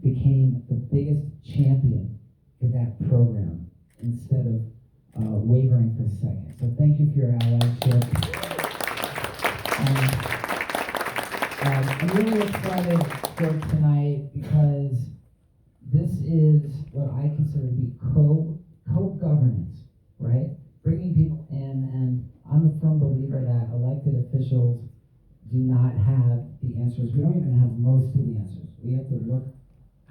became the biggest champion for that program instead of wavering for a second. So thank you for your allyship. I'm really excited for tonight because this is what I consider to be co-governance, right? Bringing people in, and I'm a firm believer that elected officials do not have the answers. We don't even have most of the answers. We have to look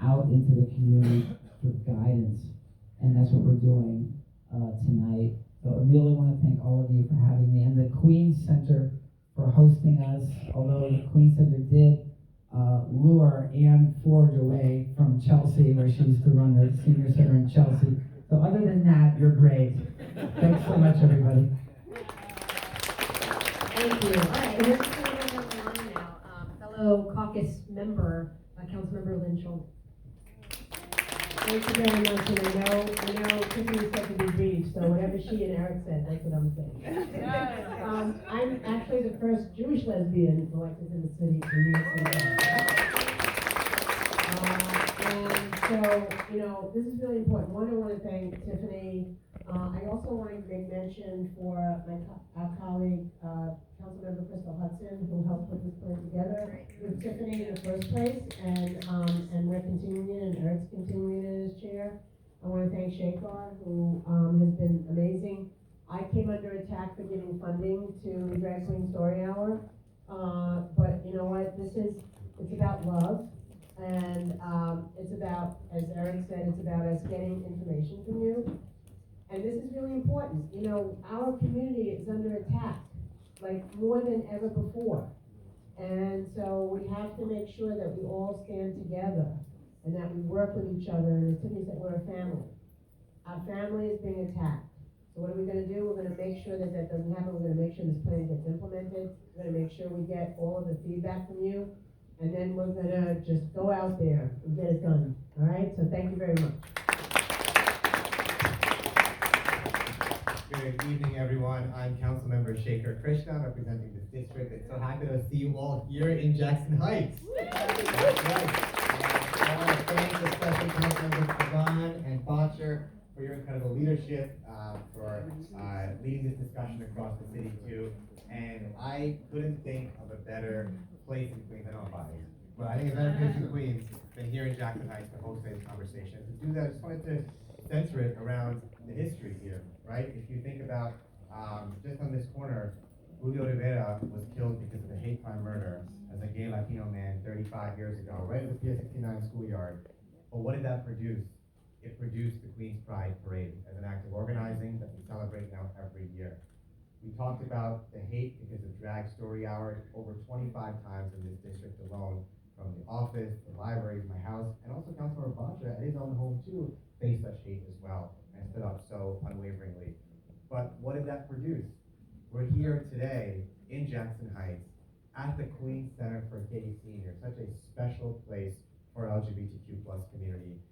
out into the community for guidance, and that's what we're doing tonight. So I really want to thank all of you for having me, and the Queens Center for hosting us, although the Queens Center did lure Anne Forge away from Chelsea, where she used to run the senior center in Chelsea. So other than that, you're great. Thanks so much, everybody. Thank you. All right, and we're just going to go down the line now. Fellow caucus member, Councilmember Lynn Schulman. Thank you very much, and I know Tiffany said to be brief, so whatever she and Eric said, that's what I'm saying. I'm actually the first Jewish lesbian elected in the city in New York City. And so, this is really important. One, I want to thank Tiffany. I also want to make mention for our colleague, Councilmember Crystal Hudson, who helped put this plan together with Tiffany in the first place, and we're continuing it, and Eric's continuing it as chair. I want to thank Shekar, who has been amazing. I came under attack for giving funding to the Drag Queen Story Hour, but you know what? It's about love, and it's about, as Eric said, it's about us getting information from you. And this is really important. Our community is under attack, like more than ever before. And so we have to make sure that we all stand together and that we work with each other. And as Tiffany said, we're a family. Our family is being attacked. So what are we going to do? We're going to make sure that doesn't happen. We're going to make sure this plan gets implemented. We're going to make sure we get all of the feedback from you. And then we're going to just go out there and get it done. All right? So thank you very much. Good evening, everyone. I'm Councilmember Shekhar Krishna, representing this district. It's so happy to see you all here in Jackson Heights. That's right. I want to thank especially Councilmembers Pavan and Botcher for your incredible leadership, for leading this discussion across the city too. And I couldn't think of a better place in Queens. I don't know about it, but I think a better place in Queens than here in Jackson Heights to host this conversation. To do that, I just wanted to center it around the history here, right? If you think about just on this corner, Julio Rivera was killed because of a hate crime murder as a gay Latino man 35 years ago, right at the Pier 69 schoolyard. But what did that produce? It produced the Queens Pride Parade as an act of organizing that we celebrate now every year. We talked about the hate because of Drag Story Hour over 25 times in this district alone, from the office, the library, my house, and also Councilmember Batra at his own home too faced such hate as well and stood up so unwaveringly. But what did that produce? We're here today in Jackson Heights at the Queens Center for Gay Seniors, such a special place for LGBTQ+ community,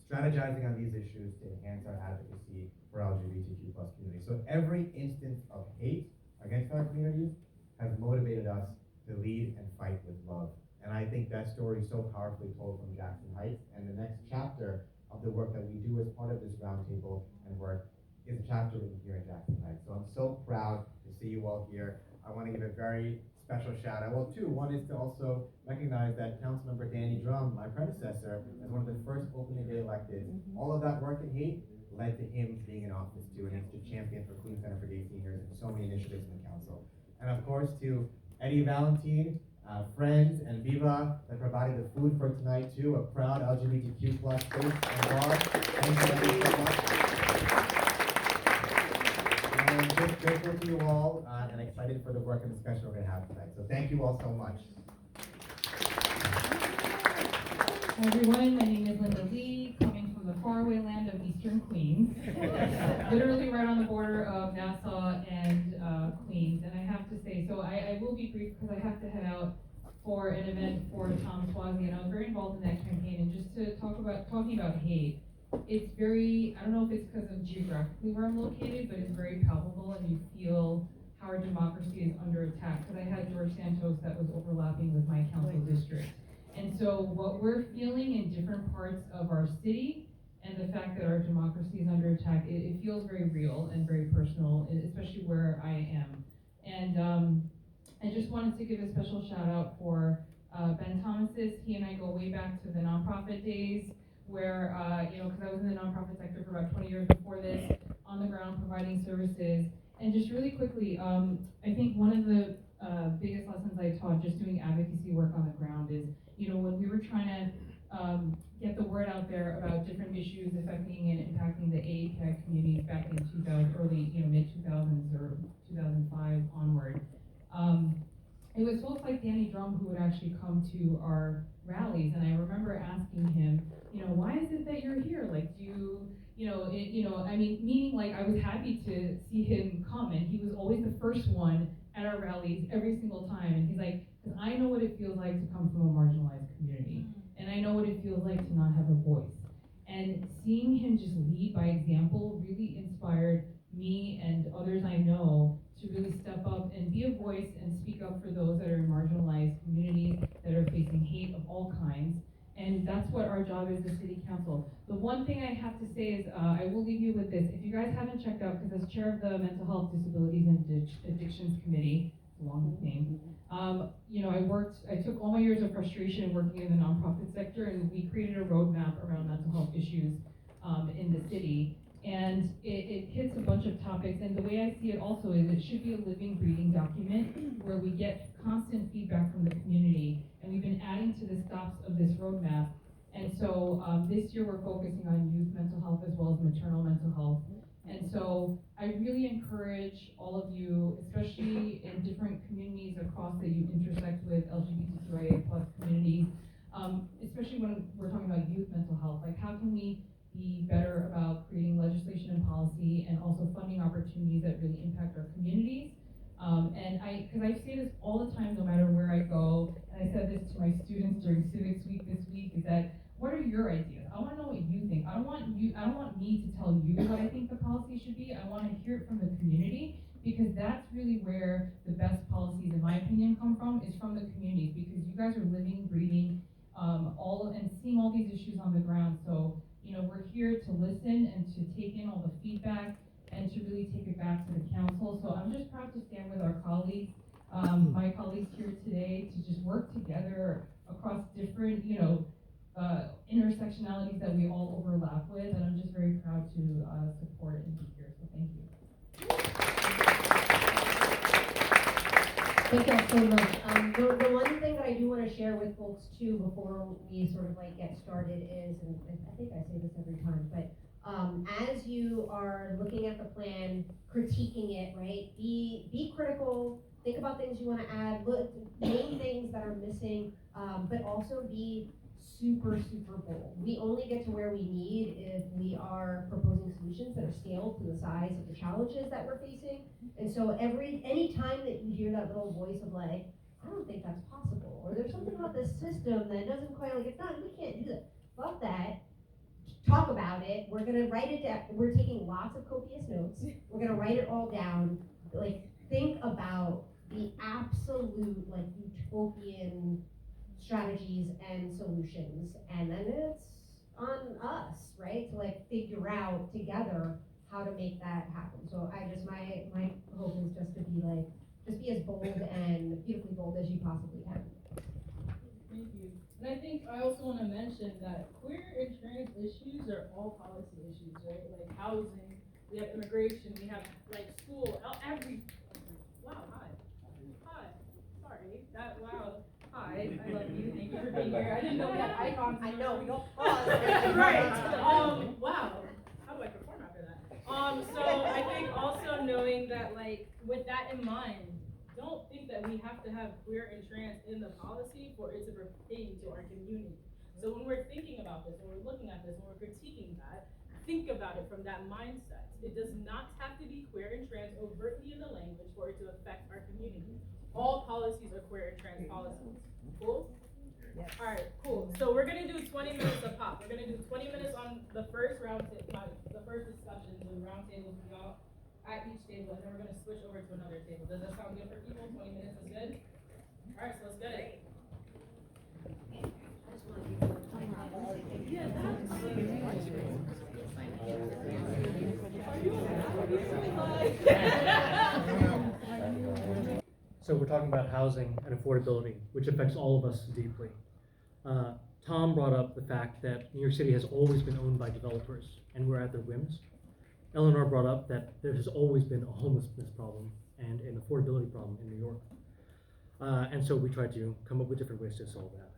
strategizing on these issues to enhance our advocacy for LGBTQ+ community. So every instance of hate against our communities has motivated us to lead and fight with love. And I think that story is so powerfully told from Jackson Heights, and the next chapter of the work that we do as part of this roundtable and work is a chapter written here in Jackson Heights. So I'm so proud to see you all here. I want to give a very special shout out. Well, two. One is to also recognize that Councilmember Danny Drum, my predecessor, as one of the first openly gay elected. All of that work and hate led to him being in office too, and he's the champion for Queens Center for Gay Seniors and so many initiatives in the council. And of course to Eddie Valentine, Friends and Viva that provided the food for tonight too, a proud LGBTQ+ space and bar. Thank you so much. And just grateful to you all and excited for the work and discussion we're going to have tonight. So thank you all so much. Hi everyone, my name is Linda Lee, coming from the faraway land of Eastern Queens, literally right on the border of Nassau and Queens. And I have to say, so I will be brief because I have to head out for an event for Tom Swazi, and I was very involved in that campaign. And just to talking about hate, it's very, I don't know if it's because of geographically where I'm located, but it's very palpable, and you feel how our democracy is under attack. Because I had George Santos that was overlapping with my council district. And so so what we're feeling in different parts of our city and the fact that our democracy is under attack, it feels very real and very personal, especially where I am. And I just wanted to give a special shout out for Ben Thomas's. He and I go way back to the nonprofit days where, because I was in the nonprofit sector for about 20 years before this, on the ground providing services. And just really quickly, I think one of the biggest lessons I taught just doing advocacy work on the ground is, when we were trying to get the word out there about different issues affecting and impacting the AAPI communities back in mid-2000s or 2005 onward. It was folks like Danny Drum who would actually come to our rallies, and I remember asking him, why is it that you're here? Like, do you, meaning like I was happy to see him come, and he was always the first one at our rallies every single time, and he's like, because I know what it feels like to come from a marginalized community, and I know what it feels like to not have a voice. And seeing him just lead by example really inspired me and others I know to really step up and be a voice and speak up for those that are in marginalized communities that are facing hate of all kinds. And that's what our job is as City Council. The one thing I have to say is, I will leave you with this. If you guys haven't checked out, because as chair of the Mental Health, Disabilities, and Addictions Committee, it's a long name, I took all my years of frustration working in the nonprofit sector, and we created a roadmap around mental health issues in the city. And it hits a bunch of topics, and the way I see it also is it should be a living, breathing document where we get constant feedback from the community, and we've been adding to the stops of this roadmap. And so this year we're focusing on youth mental health as well as maternal mental health. And so I really encourage all of you, especially in different communities across that you intersect with LGBTQIA+ communities, especially when we're talking about youth mental health, like how can we be better about creating legislation and policy and also funding opportunities that really impact our communities. Because I say this all the time, no matter where I go, and I said this to my students during Civics Week this week, is that, what are your ideas? I want to know what you think. I don't want me to tell you what I think the policy should be. I want to hear it from the community, because that's really where the best policies, in my opinion, come from, is from the communities, because you guys are living, breathing, and seeing all these issues on the ground. So, we're here to listen and to take in all the feedback and to really take it back to the council. So I'm just proud to stand with our colleagues, my colleagues here today, to just work together across different, intersectionalities that we all overlap with. And I'm just very proud to support and be here. So thank you. Thank you all so much. The one thing that I do want to share with folks too before we sort of like get started is, and I think I say this every time, but as you are looking at the plan, critiquing it, right? Be critical. Think about things you want to add. Name things that are missing, but also be super, super bold. We only get to where we need if we are proposing solutions that are scaled to the size of the challenges that we're facing. And so any time that you hear that little voice of like, I don't think that's possible, or there's something about this system that doesn't quite like, it's not, we can't do that. Fuck that. Talk about it. We're gonna write it down. We're taking lots of copious notes. We're gonna write it all down. Like, think about the absolute like utopian strategies and solutions, and then it's on us, right, to like figure out together how to make that happen. So I just, my hope is just to be as bold and beautifully bold as you possibly can. Thank you. And I think I also want to mention that queer and trans issues are all policy issues, right? Like housing, we have immigration, we have like school, wow, hi, sorry, wow. Hi, I love you. Thank you for being here. I didn't know we had icons. I know, we don't pause. Right. Wow. How do I perform after that? So I think also knowing that, like, with that in mind, don't think that we have to have queer and trans in the policy for it to pertain to our community. So when we're thinking about this, when we're looking at this, when we're critiquing that, think about it from that mindset. It does not have to be queer and trans overtly in the language for it to affect our community. All policies are queer and trans policies. Cool? Yes. All right, cool. So we're gonna do 20 minutes a pop. We're gonna do 20 minutes on the first the first discussion, the round tables we all at each table, and then we're gonna switch over to another table. Does that sound good for people? 20 minutes is good? All right, so let's get it. So we're talking about housing and affordability, which affects all of us deeply. Tom brought up the fact that New York City has always been owned by developers, and we're at their whims. Eleanor brought up that there has always been a homelessness problem and an affordability problem in New York. And so we tried to come up with different ways to solve that.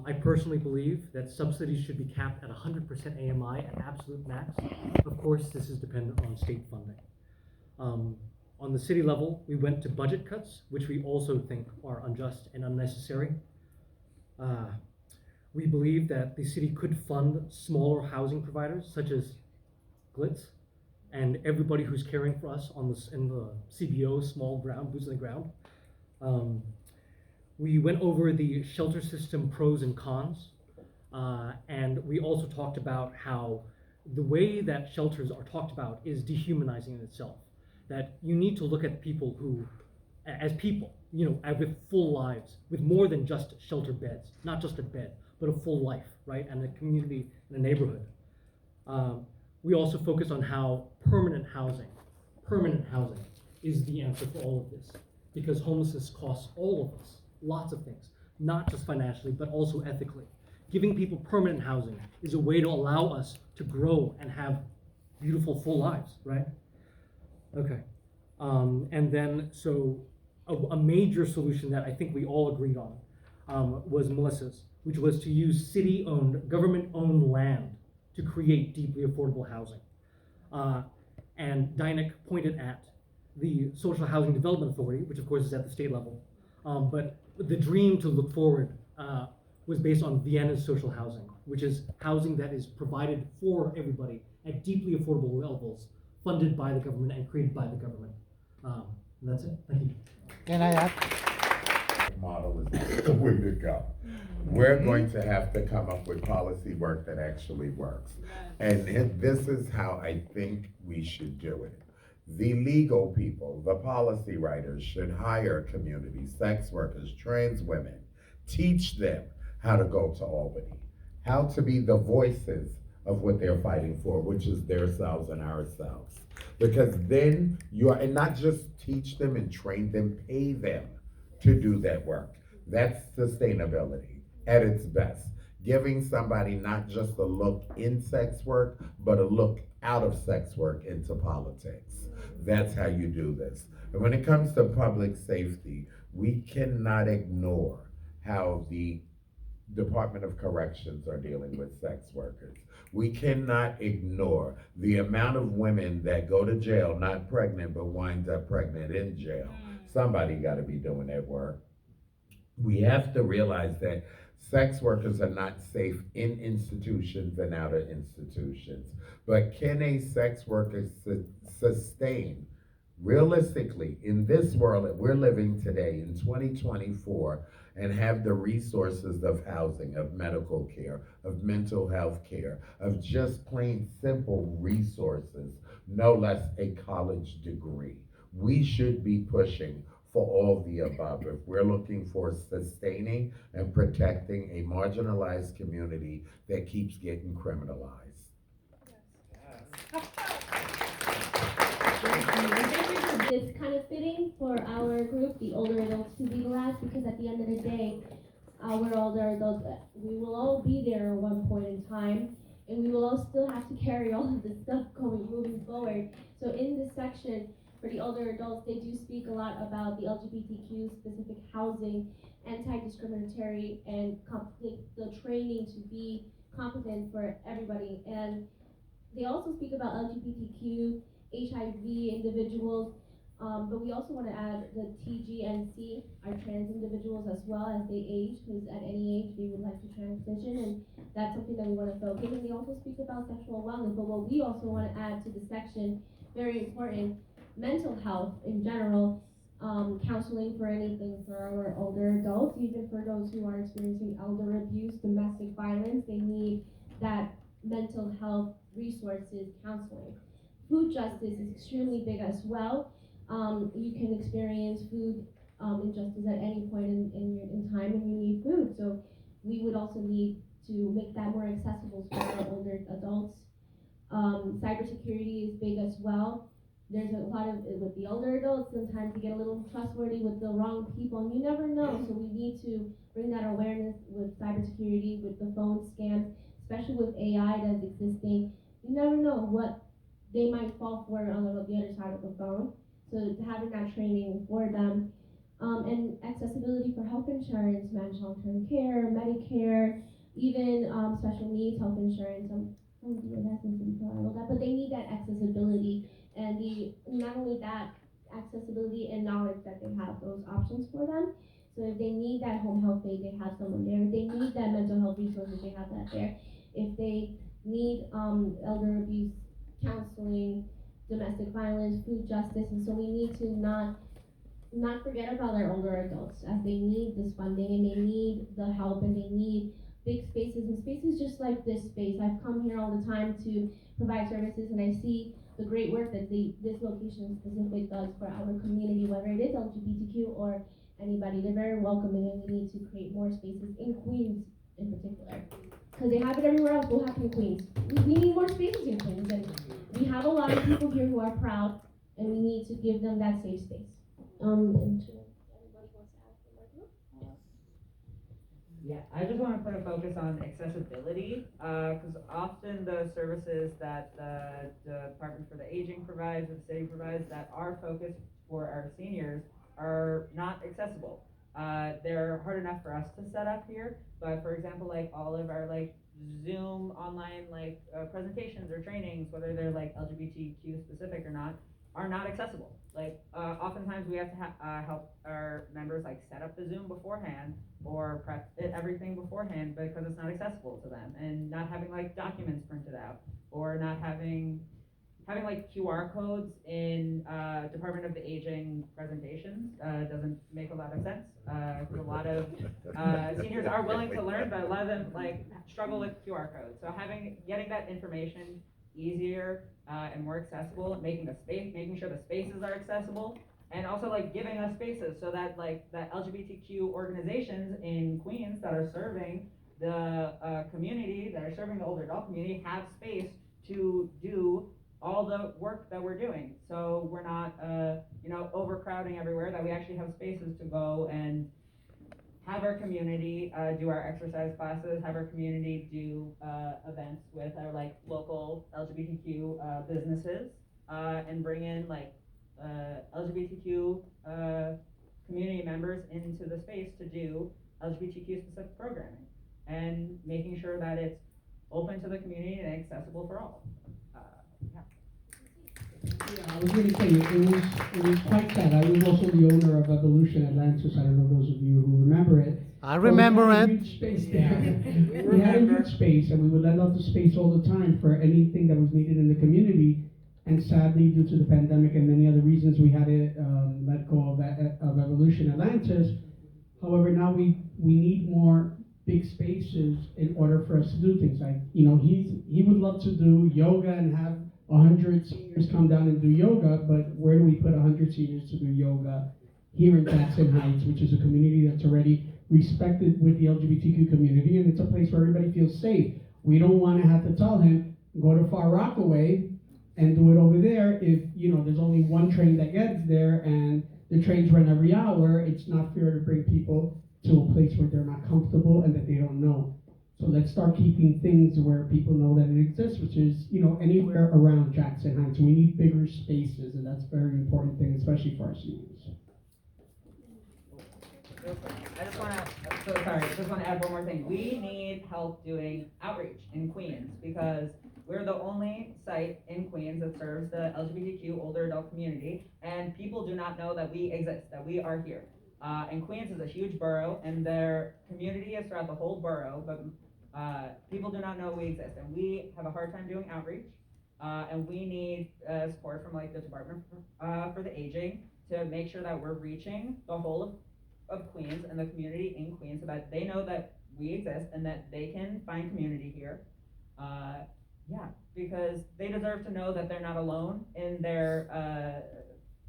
I personally believe that subsidies should be capped at 100% AMI at absolute max. Of course, this is dependent on state funding. On the city level, we went to budget cuts, which we also think are unjust and unnecessary. We believe that the city could fund smaller housing providers, such as Glitz, and everybody who's caring for us on this in the CBO, small ground, boots on the ground. We went over the shelter system pros and cons, and we also talked about how the way that shelters are talked about is dehumanizing in itself. That you need to look at people who, as people, with full lives, with more than just shelter beds, not just a bed, but a full life, right, and a community and a neighborhood. We also focus on how permanent housing is the answer for all of this, because homelessness costs all of us lots of things, not just financially, but also ethically. Giving people permanent housing is a way to allow us to grow and have beautiful, full lives, right? Okay. And then, so a major solution that I think we all agreed on was Melissa's, which was to use city-owned, government-owned land to create deeply affordable housing. And Dynick pointed at the Social Housing Development Authority, which of course is at the state level, but the dream to look forward was based on Vienna's social housing, which is housing that is provided for everybody at deeply affordable levels, funded by the government and created by the government. And that's it. Thank you. Can I ask? Model is not the way to go. We're going to have to come up with policy work that actually works. And this is how I think we should do it. The legal people, the policy writers, should hire community sex workers, trans women, teach them how to go to Albany, how to be the voices of what they're fighting for, which is themselves and ourselves. Because then and not just teach them and train them, pay them to do that work. That's sustainability at its best. Giving somebody not just a look in sex work, but a look out of sex work into politics. That's how you do this. And when it comes to public safety, we cannot ignore how the Department of Corrections are dealing with sex workers. We cannot ignore the amount of women that go to jail, not pregnant, but wind up pregnant in jail. Somebody got to be doing that work. We have to realize that sex workers are not safe in institutions and out of institutions. But can a sex worker sustain, realistically, in this world that we're living today, in 2024, and have the resources of housing, of medical care, of mental health care, of just plain simple resources, no less a college degree? We should be pushing for all the above if we're looking for sustaining and protecting a marginalized community that keeps getting criminalized. It's kind of fitting for our group, the older adults, to be the last, because at the end of the day, we're older adults. We will all be there at one point in time, and we will all still have to carry all of this stuff moving forward. So in this section, for the older adults, they do speak a lot about the LGBTQ specific housing, anti-discriminatory, and the training to be competent for everybody. And they also speak about LGBTQ, HIV individuals, but we also want to add the TGNC, our trans individuals, as well as they age, because at any age they would like to transition, and that's something that we want to focus. And they also speak about sexual wellness, but what we also want to add to the section, very important, mental health in general, counseling for anything for our older adults, even for those who are experiencing elder abuse, domestic violence, they need that mental health resources, counseling. Food justice is extremely big as well. You can experience food injustice at any point in time when you need food. So we would also need to make that more accessible for our older adults. Cybersecurity is big as well. there's a lot of, with the older adults, sometimes you get a little trustworthy with the wrong people, and you never know, so we need to bring that awareness with cybersecurity, with the phone scams, especially with AI that's existing. You never know what they might fall for on the other side of the phone, so having that training for them. And accessibility for health insurance, managed long-term care, Medicare, even special needs health insurance. I'm asking some people about that, but they need that accessibility and not only that accessibility and knowledge that they have those options for them. So if they need that home health aid, they have someone there. If they need that mental health resources, they have that there. If they need elder abuse counseling, domestic violence, food justice, and so we need to not forget about our older adults as they need this funding and they need the help and they need big spaces and spaces just like this space. I've come here all the time to provide services and I see the great work that this location specifically does for our community, whether it is LGBTQ or anybody. They're very welcoming and we need to create more spaces in Queens in particular. Because they have it everywhere else, we'll have it in Queens. We need more spaces in Queens and we have a lot of people here who are proud and we need to give them that safe space. Yeah, I just want to put a focus on accessibility, because often the services that the Department for the Aging provides, or the city provides, that are focused for our seniors are not accessible. They're hard enough for us to set up here, but for example, like all of our like Zoom online like presentations or trainings, whether they're like LGBTQ specific or not, are not accessible. Like oftentimes we have to help our members like set up the Zoom beforehand or prep everything beforehand because it's not accessible to them, and not having like documents printed out or not having like QR codes in Department of the Aging presentations doesn't make a lot of sense because a lot of seniors are willing to learn, but a lot of them like struggle with QR codes. So getting that information easier and more accessible, making sure the spaces are accessible, and also like giving us spaces so that like the LGBTQ organizations in Queens that are serving the community, that are serving the older adult community, have space to do all the work that we're doing. So we're not overcrowding everywhere, that we actually have spaces to go and have our community do our exercise classes, have our community do events with our like local LGBTQ businesses, and bring in like LGBTQ community members into the space to do LGBTQ specific programming, and making sure that it's open to the community and accessible for all. Yeah, I was going to say, it was quite sad. I was also the owner of Evolution Atlantis. I don't know those of you who remember it. I remember we had it. A huge space there. We had a huge space, and we would let out the space all the time for anything that was needed in the community. And sadly, due to the pandemic and many other reasons, we had to let go of Evolution Atlantis. However, now we need more big spaces in order for us to do things. Like, he would love to do yoga and have 100 seniors come down and do yoga, but where do we put 100 seniors to do yoga here in Jackson Heights, which is a community that's already respected with the LGBTQ community, and it's a place where everybody feels safe. We don't want to have to tell him, go to Far Rockaway and do it over there if, there's only one train that gets there and the trains run every hour. It's not fair to bring people to a place where they're not comfortable and that they don't know. So let's start keeping things where people know that it exists, which is, anywhere around Jackson Heights. We need bigger spaces, and that's a very important thing, especially for our seniors. I just want to add one more thing. We need help doing outreach in Queens because we're the only site in Queens that serves the LGBTQ older adult community, and people do not know that we exist, that we are here. And Queens is a huge borough, and their community is throughout the whole borough, but people do not know we exist, and we have a hard time doing outreach, and we need support from like the Department for the Aging to make sure that we're reaching the whole of Queens and the community in Queens so that they know that we exist and that they can find community here. Because they deserve to know that they're not alone in their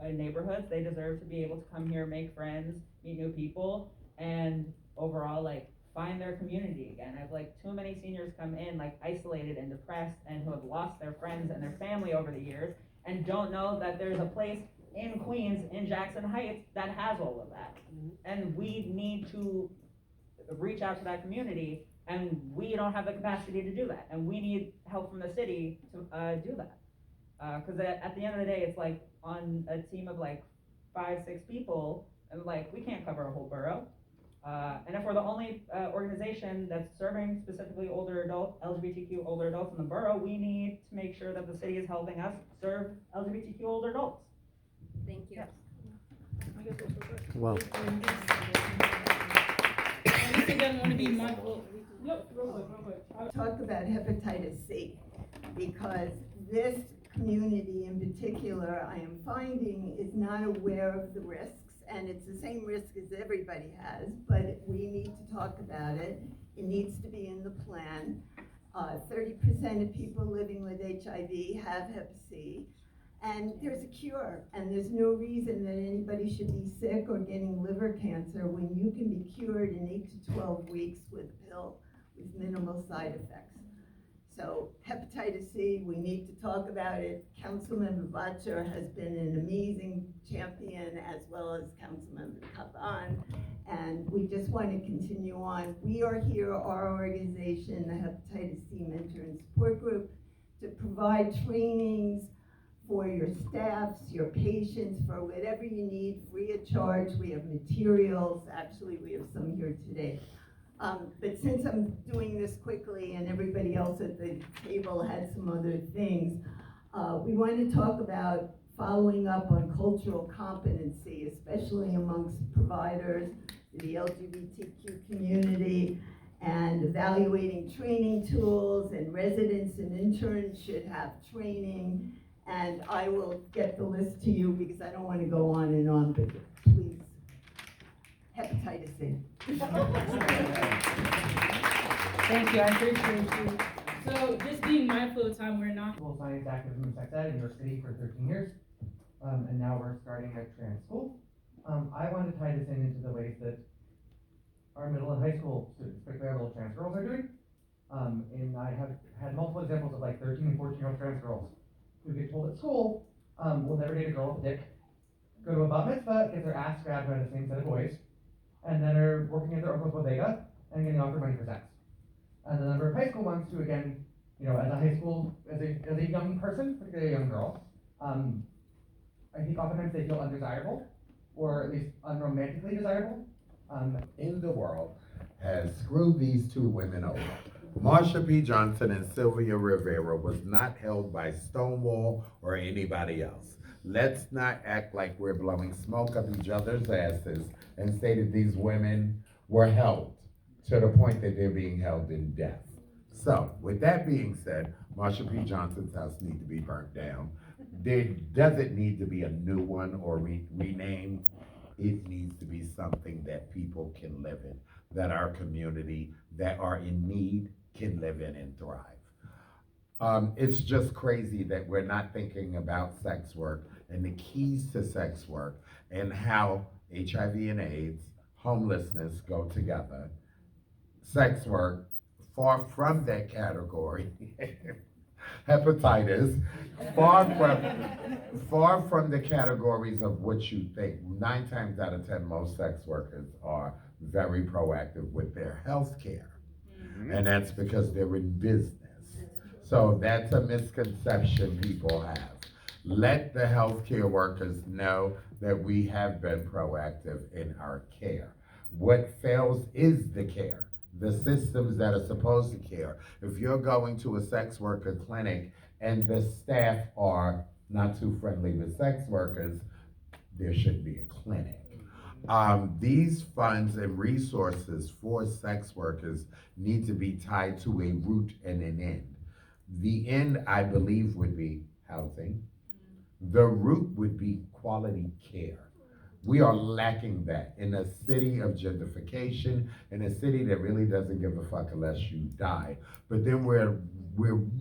neighborhoods. They deserve to be able to come here, make friends, meet new people, and overall like find their community again. I've like too many seniors come in like isolated and depressed and who have lost their friends and their family over the years, and don't know that there's a place in Queens, in Jackson Heights, that has all of that. And we need to reach out to that community, and we don't have the capacity to do that. And we need help from the city to do that. Because at the end of the day, it's like on a team of like 5, 6 people, and like we can't cover a whole borough. And if we're the only organization that's serving specifically LGBTQ older adults in the borough, we need to make sure that the city is helping us serve LGBTQ older adults. Thank you. Wow. Once again, want to be mindful. Yep, real quick. Talk about hepatitis C, because this community in particular, I am finding, is not aware of the risks, and it's the same risk as everybody has, but we need to talk about it. It needs to be in the plan. 30% of people living with HIV have hep C, and there's a cure, and there's no reason that anybody should be sick or getting liver cancer when you can be cured in 8 to 12 weeks with a pill with minimal side effects. So hepatitis C, we need to talk about it. Councilmember Butcher has been an amazing champion, as well as Councilmember Caban, and we just want to continue on. We are here, our organization, the Hepatitis C Mentor and Support Group, to provide trainings for your staffs, your patients, for whatever you need, free of charge. We have materials. Actually, we have some here today. But since I'm doing this quickly and everybody else at the table had some other things, we want to talk about following up on cultural competency, especially amongst providers, the LGBTQ community, and evaluating training tools, and residents and interns should have training. And I will get the list to you because I don't want to go on, but please, hepatitis C. Thank you, I appreciate you. So just being mindful of time, we're not. School science activism and sex ed in New York City for 13 years, and now we're starting a trans school. I want to tie this into the ways that our middle and high school students, particularly our little trans girls, are doing. And I have had multiple examples of like 13 and 14-year-old trans girls who get told at school, we'll never date a girl with a dick, go to a bat mitzvah, get their ass grabbed by the same set of boys, and then are working at their uncle's bodega and getting offered money for sex. And the number of high school ones who, again, you know, as a young person, particularly a young girl, I think oftentimes they feel undesirable, or at least unromantically desirable. In the world has screwed these two women over. Marsha P. Johnson and Sylvia Rivera was not held by Stonewall or anybody else. Let's not act like we're blowing smoke up each other's asses and say that these women were held to the point that they're being held in death. So, with that being said, Marsha P. Johnson's house needs to be burnt down. There doesn't need to be a new one or renamed. It needs to be something that people can live in, that our community that are in need can live in and thrive. It's just crazy that we're not thinking about sex work and the keys to sex work and how HIV and AIDS, homelessness go together. Sex work, far from that category, hepatitis, far from the categories of what you think. 9 times out of 10, most sex workers are very proactive with their health care. And that's because they're in business. So that's a misconception people have. Let the healthcare workers know that we have been proactive in our care. What fails is the care, the systems that are supposed to care. If you're going to a sex worker clinic and the staff are not too friendly with sex workers, there shouldn't be a clinic. These funds and resources for sex workers need to be tied to a root and an end. The end, I believe, would be housing. The root would be quality care. We are lacking that in a city of gentrification, in a city that really doesn't give a fuck unless you die. But then we're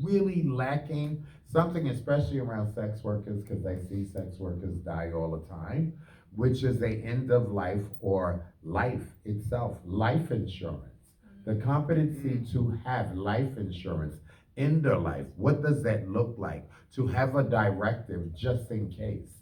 really lacking something, especially around sex workers, because I see sex workers die all the time, which is a end of life or life itself, life insurance. The competency to have life insurance in their life. What does that look like? To have a directive just in case.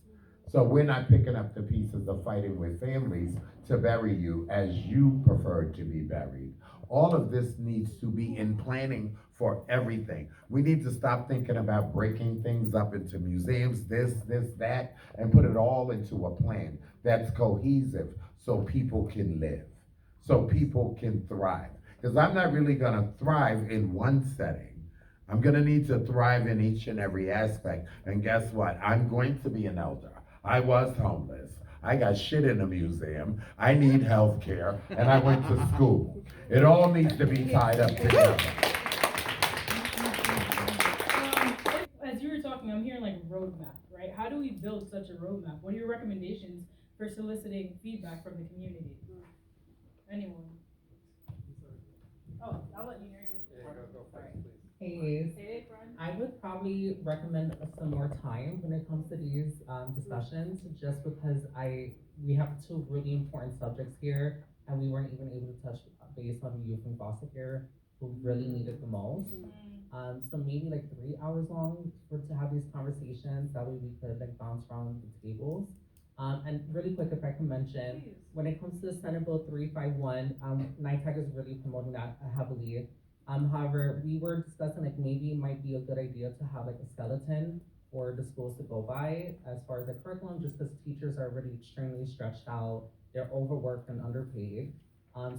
So we're not picking up the pieces of fighting with families to bury you as you prefer to be buried. All of this needs to be in planning for everything. We need to stop thinking about breaking things up into museums, this, that, and put it all into a plan that's cohesive so people can live, so people can thrive. Because I'm not really gonna thrive in one setting. I'm gonna need to thrive in each and every aspect. And guess what? I'm going to be an elder. I was homeless. I got shit in a museum. I need health care, and I went to school. It all needs to be tied up together. As you were talking, I'm hearing like roadmap, right? How do we build such a roadmap? What are your recommendations for soliciting feedback from the community? Anyone? Oh, I'll let you hear it. Go first, please. Hey, Brian. I would probably recommend some more time when it comes to these discussions, just because we have two really important subjects here, and we weren't even able to touch base on youth and foster care who really need it the most. So maybe like 3 hours long to have these conversations. That way we could like bounce around the tables. And really quick, if I can mention, when it comes to Senate Bill 351, NYTAG is really promoting that heavily. However, we were discussing like maybe it might be a good idea to have like a skeleton for the schools to go by as far as the curriculum, just because teachers are already extremely stretched out, they're overworked and underpaid.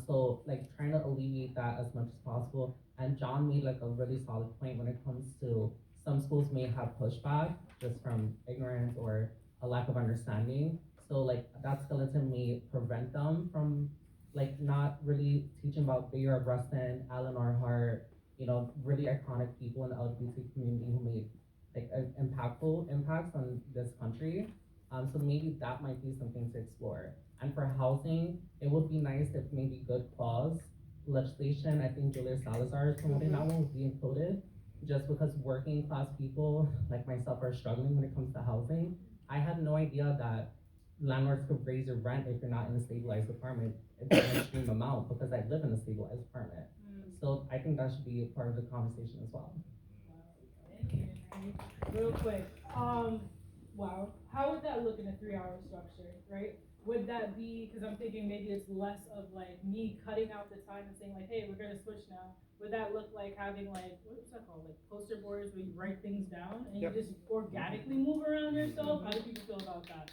So like trying to alleviate that as much as possible. And John made like a really solid point when it comes to some schools may have pushback just from ignorance or a lack of understanding. So like that skeleton may prevent them from like not really teaching about Bayard Rustin, Eleanor Hart, really iconic people in the LGBT community who made like impactful impacts on this country. So maybe that might be something to explore. And for housing, it would be nice if maybe good clause legislation, I think Julia Salazar is promoting that one, would be included, just because working class people like myself are struggling when it comes to housing. I had no idea that landlords could raise your rent if you're not in a stabilized apartment. It's an extreme amount because I live in a stabilized apartment. So I think that should be a part of the conversation as well. Real quick, wow, how would that look in a 3-hour structure, right? Would that be, because I'm thinking maybe it's less of like me cutting out the time and saying like, hey, we're gonna switch now. Would that look like having like, what's that called? Like poster boards where you write things down and you just organically move around yourself? How do people feel about that?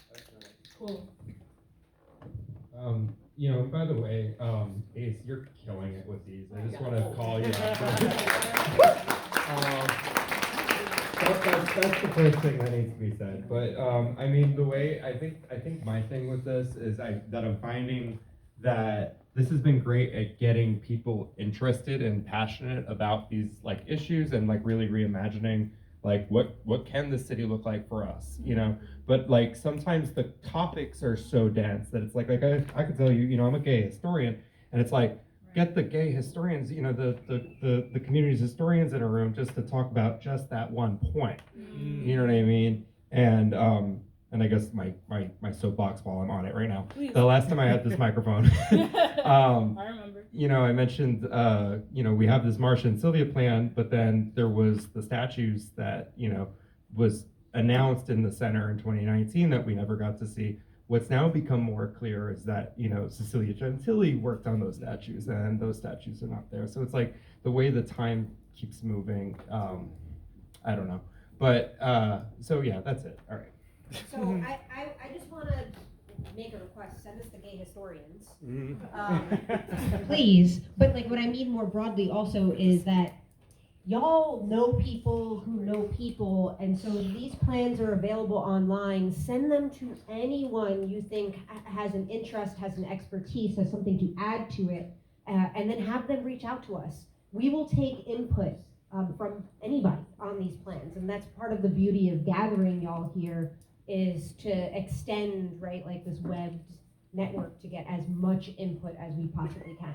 Cool. By the way, Ace, you're killing it with these. I just want to call you out. That's the first thing that needs to be said. But the way I think my thing with this is I'm finding that this has been great at getting people interested and passionate about these like issues and like really reimagining like what can the city look like for us, But like sometimes the topics are so dense that it's like I could tell you, I'm a gay historian, and it's like get the gay historians, the community's historians in a room just to talk about just that one point. You know what I mean? And I guess my soapbox while I'm on it right now. Please. The last time I had this microphone, I remember. I mentioned, we have this Marsha and Sylvia plan, but then there was the statues that, was announced in the center in 2019 that we never got to see. What's now become more clear is that, Cecilia Gentili worked on those statues, and those statues are not there. So it's like the way the time keeps moving, I don't know. But, so yeah, that's it. All right. So I just want to make a request, send us the gay historians. Please, but like what I mean more broadly also is that y'all know people who know people, and so these plans are available online. Send them to anyone you think has an interest, has an expertise, has something to add to it, and then have them reach out to us. We will take input from anybody on these plans, and that's part of the beauty of gathering y'all here, is to extend, right, like this webbed network to get as much input as we possibly can.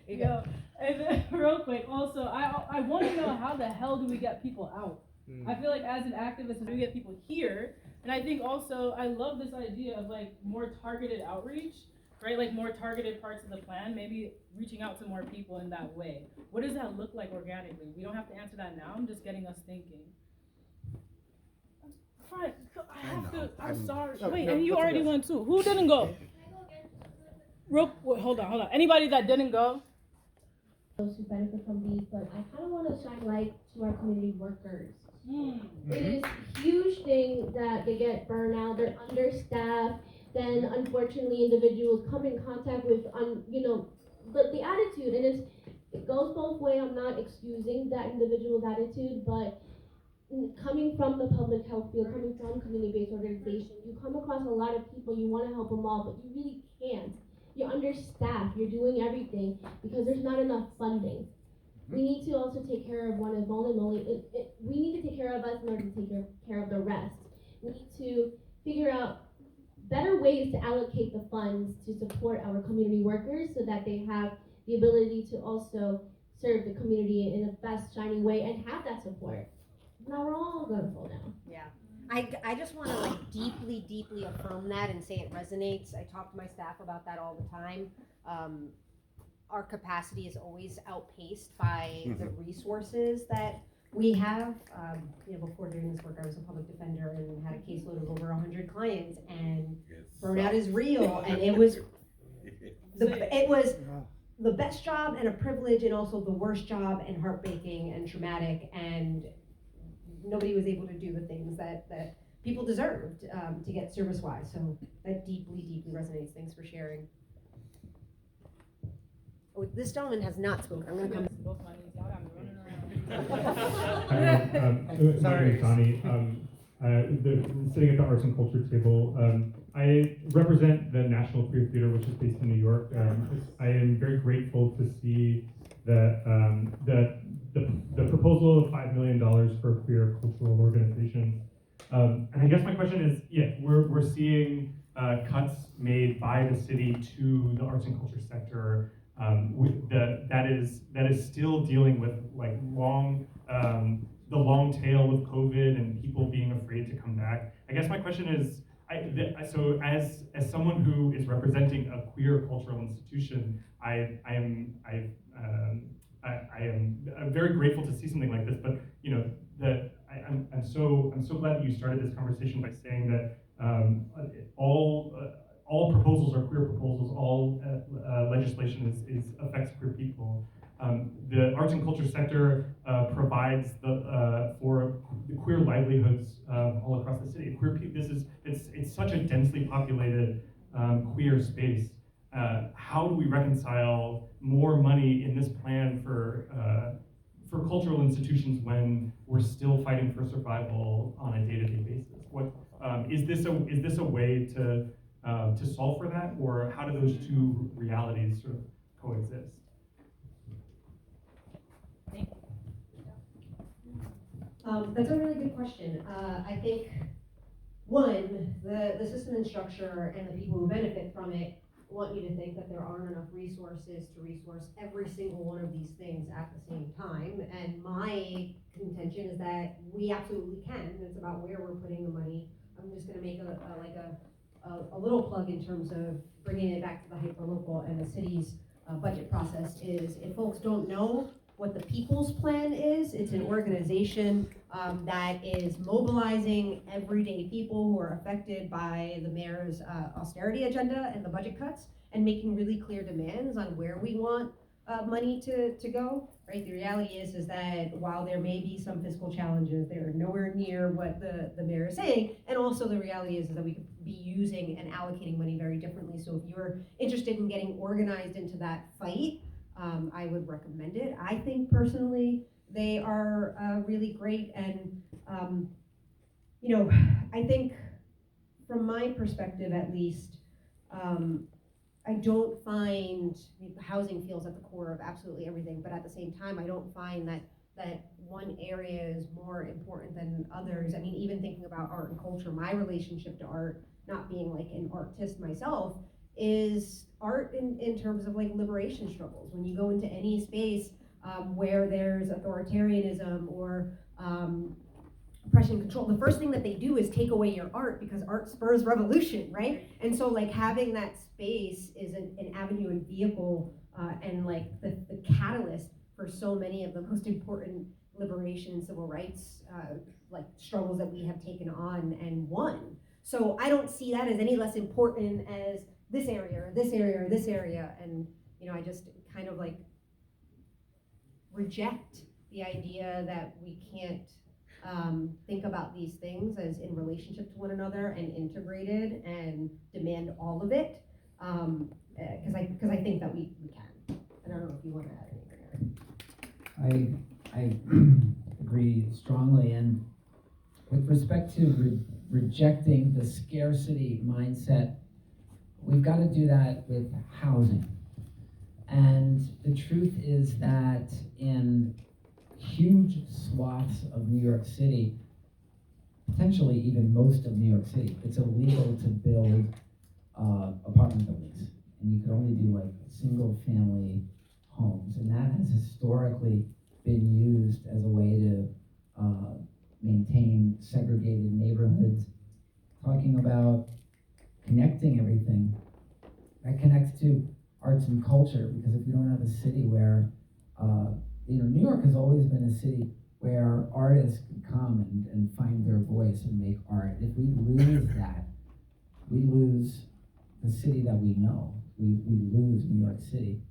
Yo, and then, real quick, also, I want to know how the hell do we get people out? I feel like as an activist, we get people here, and I think also, I love this idea of like more targeted outreach. right? Like more targeted parts of the plan, maybe reaching out to more people in that way. What does that look like organically? We don't have to answer that now. I'm just getting us thinking. Fine, I have to. I'm sorry. Wait, and you already went too. Who didn't go? Wait, hold on. Anybody that didn't go? Those who benefit from these, but I kind of want to shine light to our community workers. It is a huge thing that they get burnout, they're understaffed, then unfortunately individuals come in contact with, the attitude, and it goes both ways. I'm not excusing that individual's attitude, but coming from the public health field, coming from community-based organization, you come across a lot of people, you want to help them all, but you really can't. You're understaffed, you're doing everything because there's not enough funding. We need to also take care of one of only. We need to take care of us in order to take care of the rest. We need to figure out better ways to allocate the funds to support our community workers so that they have the ability to also serve the community in the best shining way and have that support. Now we're all gonna fall down. Yeah. I just want to like deeply affirm that and say it resonates. I talk to my staff about that all the time. Our capacity is always outpaced by the resources that we have. Before doing this work, I was a public defender and had a caseload of over 100 clients, and burnout is real. And it was the best job and a privilege, and also the worst job and heartbreaking and traumatic, and nobody was able to do the things that people deserved to get service-wise. So that deeply resonates. Thanks for sharing. Oh, this gentleman has not spoken. I'm going to come. My name is Tani. Sitting at the Arts and Culture table. I represent the National Queer Theater, which is based in New York. I am very grateful to see that the proposal of $5 million for queer cultural organizations. And I guess my question is, we're seeing cuts made by the city to the arts and culture sector. That is still dealing with like the long tail of COVID and people being afraid to come back. I guess my question is, so as someone who is representing a queer cultural institution, I am very grateful to see something like this. But I'm so glad that you started this conversation by saying that all proposals are queer proposals. All legislation affects queer people. The arts and culture sector provides for the queer livelihoods all across the city. Queer people. It's such a densely populated queer space. How do we reconcile more money in this plan for cultural institutions when we're still fighting for survival on a day-to-day basis? What is this a way to solve for that, or how do those two realities sort of coexist? That's a really good question. I think, one, the system and structure and the people who benefit from it want you to think that there aren't enough resources to resource every single one of these things at the same time. And my contention is that we absolutely can. It's about where we're putting the money. I'm just going to make a little plug in terms of bringing it back to the hyperlocal and the city's budget process. Is if folks don't know what the People's Plan is, it's an organization that is mobilizing everyday people who are affected by the mayor's austerity agenda and the budget cuts, and making really clear demands on where we want money to go. Right? The reality is that while there may be some fiscal challenges, they're nowhere near what the mayor is saying. And also the reality is that we could be using and allocating money very differently. So if you're interested in getting organized into that fight, I would recommend it. I think personally they are really great, and I think from my perspective at least, I don't find housing feels at the core of absolutely everything, but at the same time, I don't find that one area is more important than others. I mean, even thinking about art and culture, my relationship to art, not being like an artist myself, is art in terms of like liberation struggles. When you go into any space where there's authoritarianism or oppression and control, the first thing that they do is take away your art, because art spurs revolution, right? And so like having that space is an avenue and vehicle and like the catalyst for so many of the most important liberation and civil rights like struggles that we have taken on and won. So I don't see that as any less important as this area or this area or this area. And you know, I just kind of like reject the idea that we can't think about these things as in relationship to one another and integrated and demand all of it, because I think that we can. And I don't know if you want to add anything. I agree strongly, and with respect to rejecting the scarcity mindset, we've got to do that with housing. And the truth is that in huge swaths of New York City, potentially even most of New York City, it's illegal to build apartment buildings. And you can only do like single family homes. And that has historically been used as a way to maintain segregated neighborhoods. Talking about connecting everything, that connects to arts and culture, because if you don't have a city where New York has always been a city where artists can come and find their voice and make art. If we lose that, we lose the city that we know. We lose New York City.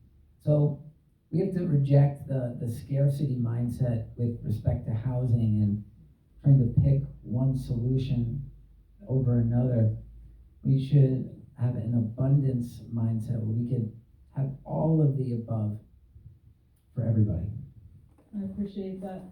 So we have to reject the scarcity mindset with respect to housing and trying to pick one solution over another. We should have an abundance mindset where we can have all of the above for everybody. I appreciate that.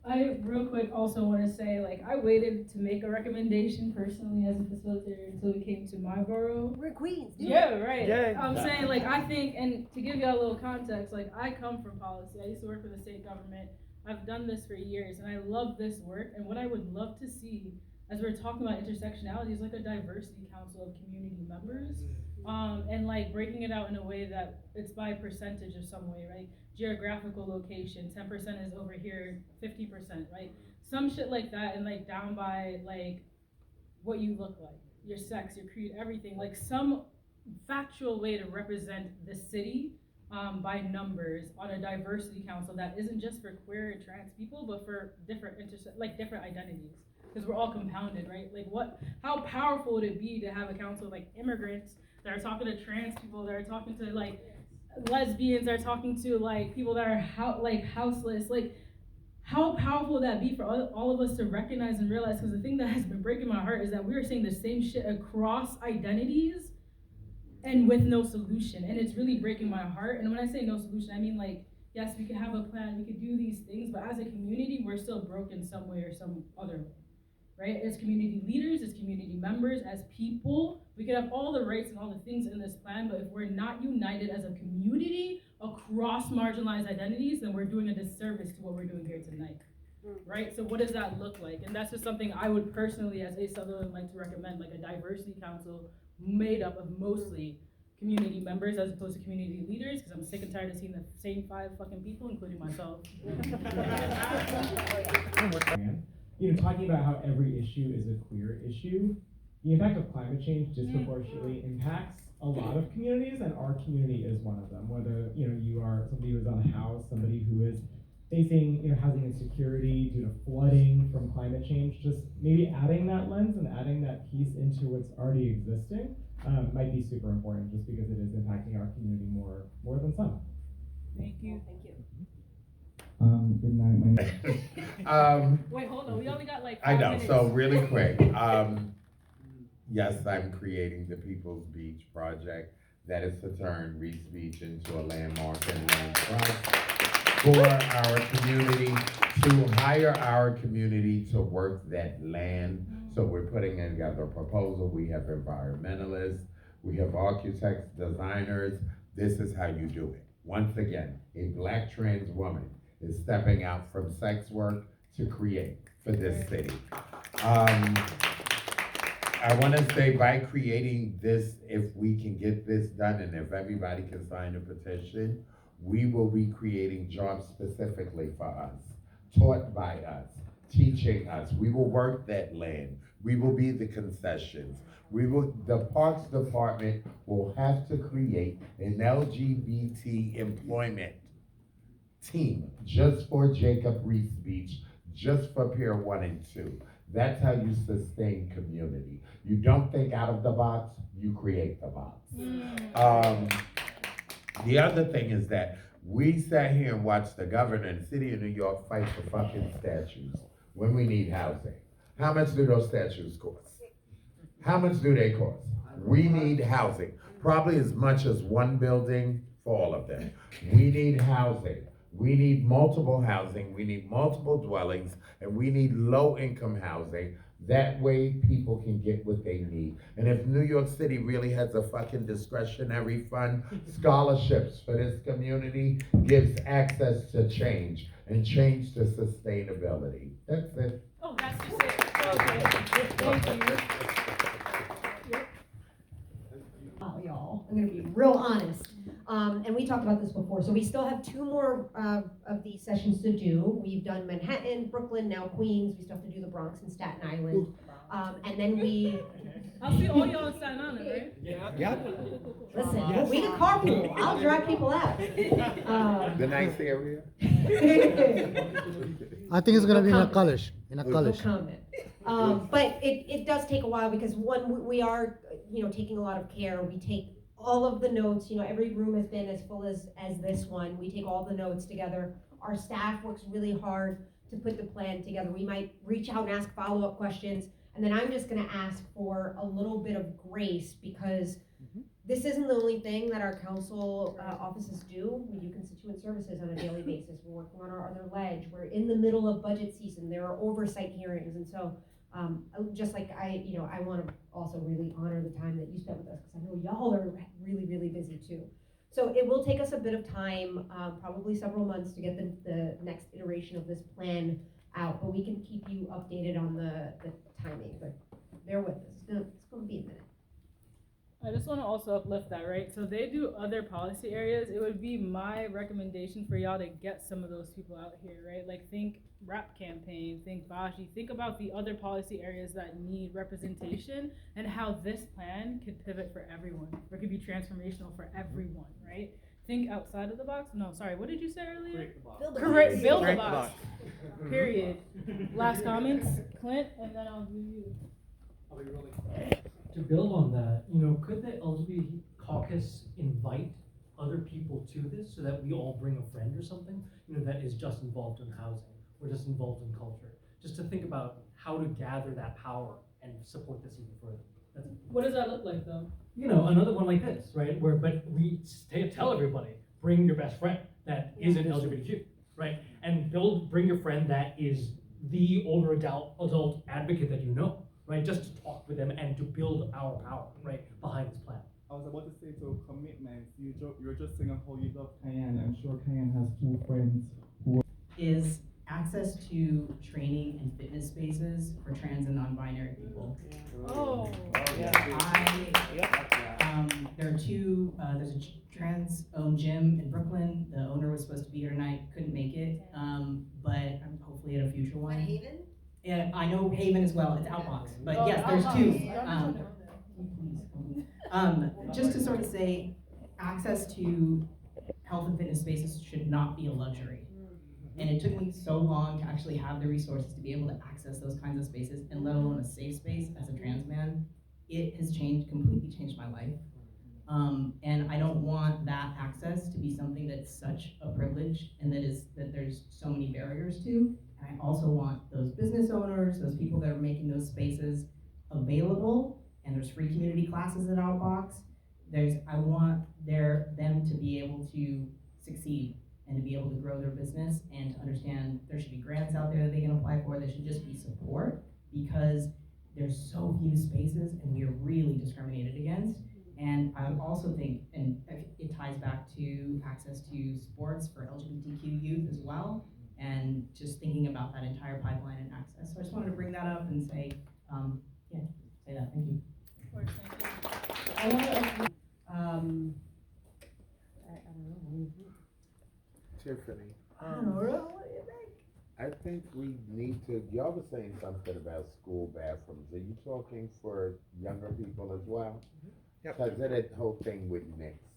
I real quick also want to say, like, I waited to make a recommendation personally as a facilitator until we came to my borough. We're Queens, dude. Yeah, right. Yay. I'm saying, like, I think, and to give y'all a little context, like, I come from policy. I used to work for the state government. I've done this for years, and I love this work. And what I would love to see, as we're talking about intersectionality, is like a diversity council of community members, and like breaking it out in a way that it's by percentage of some way, right? Geographical location, 10% is over here, 50%, right? Some shit like that, and like down by like what you look like, your sex, your creed, everything, like some factual way to represent the city by numbers on a diversity council that isn't just for queer and trans people, but for different different identities, because we're all compounded, right? Like how powerful would it be to have a council of like immigrants that are talking to trans people, that are talking to like lesbians, that are talking to like people that are houseless, like how powerful would that be for all of us to recognize and realize? Because the thing that has been breaking my heart is that we are saying the same shit across identities and with no solution, and it's really breaking my heart. And when I say no solution, I mean like, yes, we could have a plan, we could do these things, but as a community, we're still broken some way or some other way, right? As community leaders, as community members, as people, we could have all the rights and all the things in this plan, but if we're not united as a community across marginalized identities, then we're doing a disservice to what we're doing here tonight, right? So what does that look like? And that's just something I would personally, as a Southerner, like to recommend, like a diversity council made up of mostly community members as opposed to community leaders, because I'm sick and tired of seeing the same 5 fucking people, including myself. Talking about how every issue is a queer issue, the impact of climate change disproportionately impacts a lot of communities, and our community is one of them. Whether you are somebody who's on a house, somebody who is facing housing insecurity due to flooding from climate change, just maybe adding that lens and adding that piece into what's already existing might be super important, just because it is impacting our community more than some. Thank you. Thank you. Good night. Wait, hold on. We only got like 5 I know. minutes. So really quick. Yes, I'm creating the People's Beach project. That is to turn Reese Beach into a landmark and land trust for our community, to hire our community to work that land. So we're putting together a proposal. We have environmentalists, we have architects, designers. This is how you do it. Once again, a Black trans woman is stepping out from sex work to create for this city. I want to say, by creating this, if we can get this done and if everybody can sign a petition, we will be creating jobs specifically for us, taught by us, teaching us. We will work that land. We will be the concessions. The Parks Department will have to create an LGBT employment team just for Jacob Reese Beach, just for Pier 1 and 2. That's how you sustain community. You don't think out of the box, you create the box. The other thing is that we sat here and watched the governor in the city of New York fight for fucking statues when we need housing. How much do those statues cost? How much do they cost? We need housing, probably as much as one building for all of them. We need housing. We need multiple housing, we need multiple dwellings, and we need low-income housing. That way people can get what they need. And if New York City really has a fucking discretionary fund, scholarships for this community gives access to change, and change to sustainability. That's it. Oh, that's just it. Okay. Thank you. Wow, y'all, I'm gonna be real honest. And we talked about this before, so we still have 2 more of these sessions to do. We've done Manhattan, Brooklyn, now Queens. We still have to do the Bronx and Staten Island. And then I'll see all y'all in Staten Island, right? Yeah. Listen, we can carpool. I'll drive people out. The nice area? I think it's gonna be in a college. In a No college. comment. But it does take a while because we are, taking a lot of care. We take all of the notes, every room has been as full as this one. We take all the notes together. Our staff works really hard to put the plan together. We might reach out and ask follow-up questions. And then I'm just gonna ask for a little bit of grace because this isn't the only thing that our council offices do. We do constituent services on a daily basis. We're working on our other ledge. We're in the middle of budget season. There are oversight hearings. And so just like I want to also really honor the time that you spent with us because I know y'all are really, really busy too. So it will take us a bit of time, probably several months to get the next iteration of this plan out, but we can keep you updated on the timing, but bear with us. It's gonna be a minute. I just want to also uplift that, right? So they do other policy areas. It would be my recommendation for y'all to get some of those people out here, right? Like think rap campaign, think Bashi, think about the other policy areas that need representation and how this plan could pivot for everyone, or could be transformational for everyone, right? Think outside of the box. No, sorry, what did you say earlier? Build the box. Correct, build the Create the box. Period. Last comments, Clint, and then I'll do you. I'll be really quick. To build on that, could the LGBT caucus invite other people to this so that we all bring a friend or something, that is just involved in housing or just involved in culture? Just to think about how to gather that power and support this even further. What does that look like though? Another one like this, right? But we tell everybody, bring your best friend that isn't LGBTQ, right? And bring your friend that is the older adult advocate that you know. Right, just to talk with them and to build our power, right, behind this plan. I was about to say, so commitments, you're just saying how you love Cayenne. I'm sure Cayenne has 2 friends who is access to training and fitness spaces for trans and non-binary people. Oh. There are 2, there's a trans-owned gym in Brooklyn. The owner was supposed to be here tonight, couldn't make it, but hopefully at a future one. Haven? Yeah, I know Haven as well, it's Outbox, but yes, there's 2. Just to sort of say, access to health and fitness spaces should not be a luxury. And it took me so long to actually have the resources to be able to access those kinds of spaces, and let alone a safe space as a trans man. It has completely changed my life. And I don't want that access to be something that's such a privilege and that there's so many barriers to. And I also want those business owners, those people that are making those spaces available, and there's free community classes at Outbox. I want them to be able to succeed and to be able to grow their business and to understand there should be grants out there that they can apply for. There should just be support because there's so few spaces and we are really discriminated against. And I also think, and it ties back to access to sports for LGBTQ youth as well, and just thinking about that entire pipeline and access. So I just wanted to bring that up and say, say that. Thank you. I want to, I don't know. Tiffany. I don't know, what do you think? I think we need to, y'all were saying something about school bathrooms. Are you talking for younger people as well? Because of that whole thing with Knicks.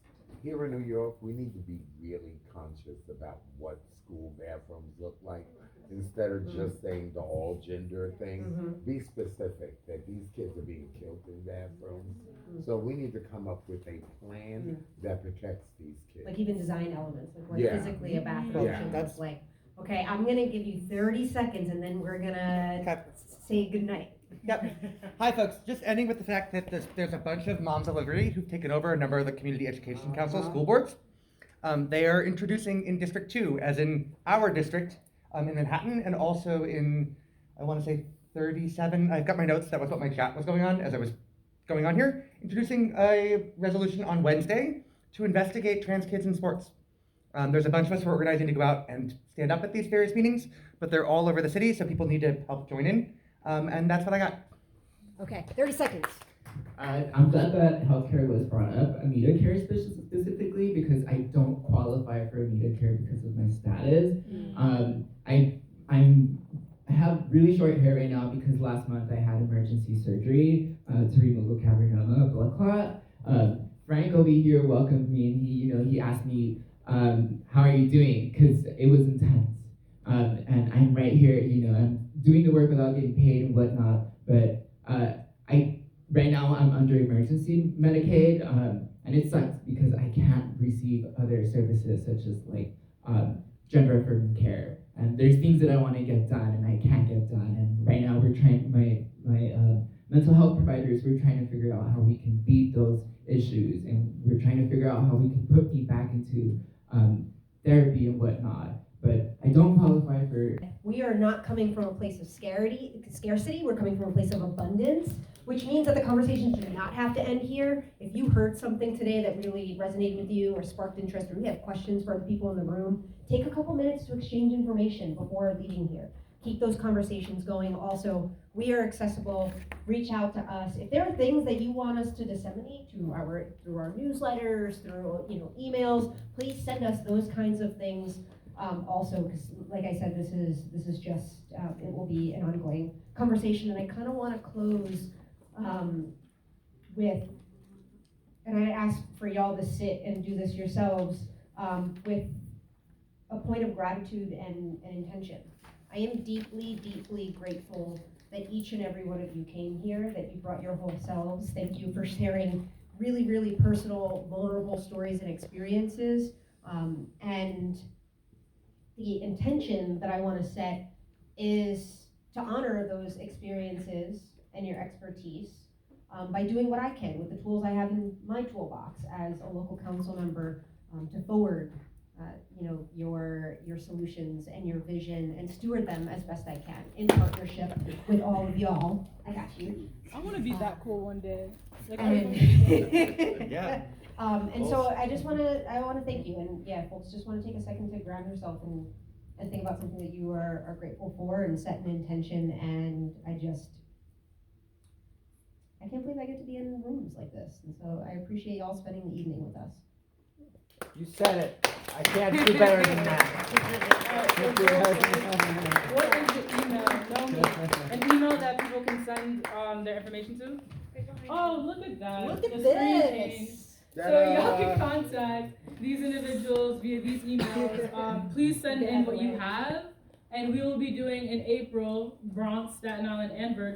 Here in New York, we need to be really conscious about what school bathrooms look like. Instead of just saying the all gender thing, be specific that these kids are being killed in bathrooms. So we need to come up with a plan that protects these kids. Like even design elements, like what Yeah. physically a bathroom Yeah. should look like. Okay, I'm gonna give you 30 seconds and then we're gonna say goodnight. Yep. Hi, folks. Just ending with the fact that there's a bunch of Moms of Liberty who've taken over a number of the Community Education Council school boards. They are introducing in District 2, as in our district, in Manhattan, and also in, I want to say 37. I've got my notes. That was what my chat was going on as I was going on here. Introducing a resolution on Wednesday to investigate trans kids in sports. There's a bunch of us who are organizing to go out and stand up at these various meetings, but they're all over the city, so people need to help join in. And that's what I got. Okay, 30 seconds. I'm glad that healthcare was brought up, Amita Care specifically, because I don't qualify for Amita Care because of my status. I have really short hair right now because last month I had emergency surgery to remove a cavernoma, a blood clot. Frank over here welcomed me and he asked me, how are you doing? Because it was intense. And I'm right here, I'm doing the work without getting paid and whatnot, but right now I'm under emergency Medicaid, and it sucks because I can't receive other services such as like gender affirming care. And there's things that I want to get done and I can't get done. And right now we're trying, my mental health providers, we're trying to figure out how we can beat those issues, and we're trying to figure out how we can put me back into therapy and whatnot. But I don't qualify for. We are not coming from a place of scarcity, we're coming from a place of abundance, which means that the conversations do not have to end here. If you heard something today that really resonated with you or sparked interest, or you have questions for the people in the room, take a couple minutes to exchange information before leaving here. Keep those conversations going. Also, we are accessible. Reach out to us. If there are things that you want us to disseminate through our newsletters, through emails, please send us those kinds of things. Also, because like I said, this is just it will be an ongoing conversation, and I kind of want to close with, and I ask for y'all to sit and do this yourselves with a point of gratitude and intention. I am deeply, deeply grateful that each and every one of you came here, that you brought your whole selves. Thank you for sharing really, really personal, vulnerable stories and experiences. And the intention that I want to set is to honor those experiences and your expertise by doing what I can with the tools I have in my toolbox as a local council member to forward your solutions and your vision and steward them as best I can in partnership with all of y'all. I got you. I want to be that cool one day. Like, Yeah. And so I want to thank you, and yeah, folks, just want to take a second to ground yourself and think about something that you are grateful for and set an intention. And I can't believe I get to be in rooms like this, and so I appreciate y'all spending the evening with us. You said it. I can't do better than that. What is the email? Tell me. An email that people can send their information to? Oh, look at that. Look at The this. screen changed. So y'all can contact these individuals via these emails. Please send in what you have, and we will be doing in April, Bronx, Staten Island, and virtual.